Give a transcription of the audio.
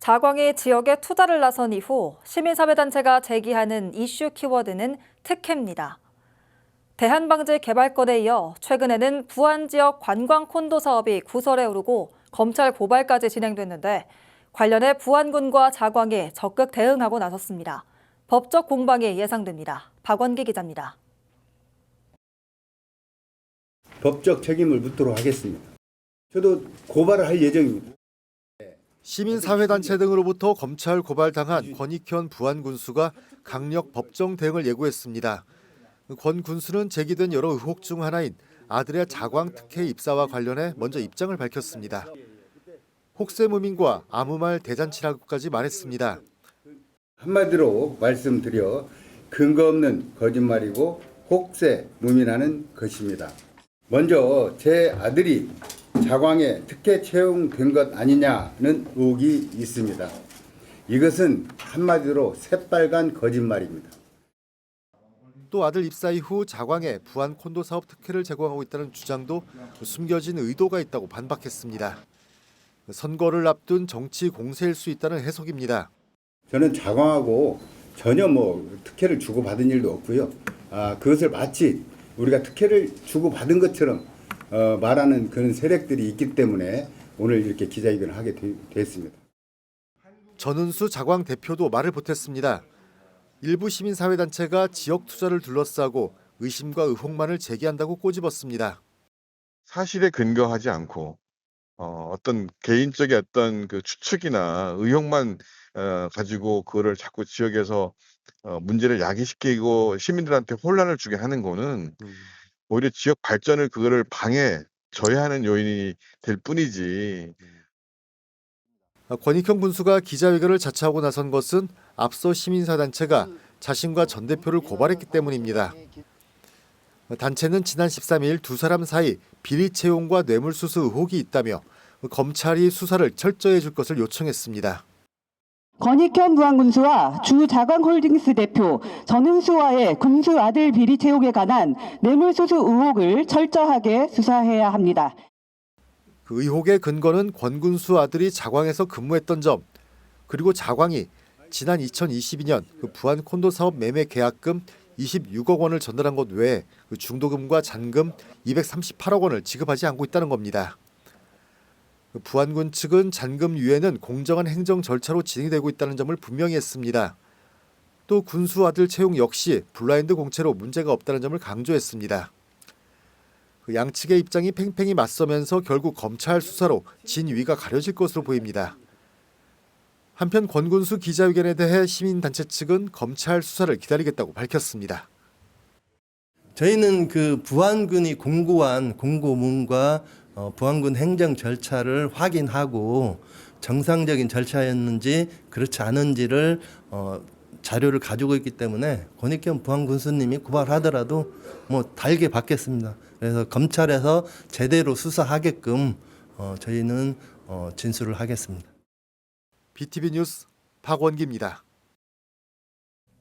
자광이 지역에 투자를 나선 이후 시민사회단체가 제기하는 이슈 키워드는 특혜입니다. 대한방제개발건에 이어 최근에는 부안 지역 관광 콘도 사업이 구설에 오르고 검찰 고발까지 진행됐는데 관련해 부안군과 자광이 적극 대응하고 나섰습니다. 법적 공방이 예상됩니다. 박원기 기자입니다. 법적 책임을 묻도록 하겠습니다. 저도 고발을 할 예정입니다. 시민사회단체 등으로부터 검찰 고발당한 권익현 부안군수가 강력 법정 대응을 예고했습니다. 권 군수는 제기된 여러 의혹 중 하나인 아들의 자광 특혜 입사와 관련해 먼저 입장을 밝혔습니다. 혹세무민과 아무 말 대잔치라고까지 말했습니다. 한마디로 말씀드려 근거 없는 거짓말이고 혹세무민하는 것입니다. 먼저 제 아들이 자광에 특혜 채용된 것 아니냐는 의혹이 있습니다. 이것은 한마디로 새빨간 거짓말입니다. 또 아들 입사 이후 자광에 부안 콘도 사업 특혜를 제공하고 있다는 주장도 숨겨진 의도가 있다고 반박했습니다. 선거를 앞둔 정치 공세일 수 있다는 해석입니다. 저는 자광하고 전혀 특혜를 주고받은 일도 없고요. 그것을 마치 우리가 특혜를 주고받은 것처럼 말하는 그런 세력들이 있기 때문에 오늘 이렇게 기자회견을 하게 됐습니다. 전은수 자광 대표도 말을 보탰습니다. 일부 시민사회단체가 지역 투자를 둘러싸고 의심과 의혹만을 제기한다고 꼬집었습니다. 사실에 근거하지 않고 어떤 개인적인 어떤 그 추측이나 의혹만 가지고 그거를 자꾸 지역에서 문제를 야기시키고 시민들한테 혼란을 주게 하는 거는 오히려 지역 발전을 그거를 저해하는 요인이 될 뿐이지. 권익현 군수가 기자회견을 자처하고 나선 것은 앞서 시민사단체가 자신과 전 대표를 고발했기 때문입니다. 단체는 지난 13일 두 사람 사이 비리 채용과 뇌물수수 의혹이 있다며 검찰이 수사를 철저히 해줄 것을 요청했습니다. 권익현 부안군수와 주 자광홀딩스 대표 전은수와의 군수 아들 비리 채용에 관한 뇌물수수 의혹을 철저하게 수사해야 합니다. 그 의혹의 근거는 권 군수 아들이 자광에서 근무했던 점, 그리고 자광이 지난 2022년 부안 콘도 사업 매매 계약금 26억 원을 전달한 것 외에 중도금과 잔금 238억 원을 지급하지 않고 있다는 겁니다. 부안군 측은 잔금 유예는 공정한 행정 절차로 진행되고 있다는 점을 분명히 했습니다. 또 군수 아들 채용 역시 블라인드 공채로 문제가 없다는 점을 강조했습니다. 양측의 입장이 팽팽히 맞서면서 결국 검찰 수사로 진위가 가려질 것으로 보입니다. 한편 권 군수 기자회견에 대해 시민단체 측은 검찰 수사를 기다리겠다고 밝혔습니다. 저희는 그 부안군이 공고한 공고문과 부안군 행정 절차를 확인하고 정상적인 절차였는지 그렇지 않은지를 자료를 가지고 있기 때문에 권익현 부안군수님이 고발하더라도 달게 받겠습니다. 그래서 검찰에서 제대로 수사하게끔 저희는 진술을 하겠습니다. BTV 뉴스 박원기입니다.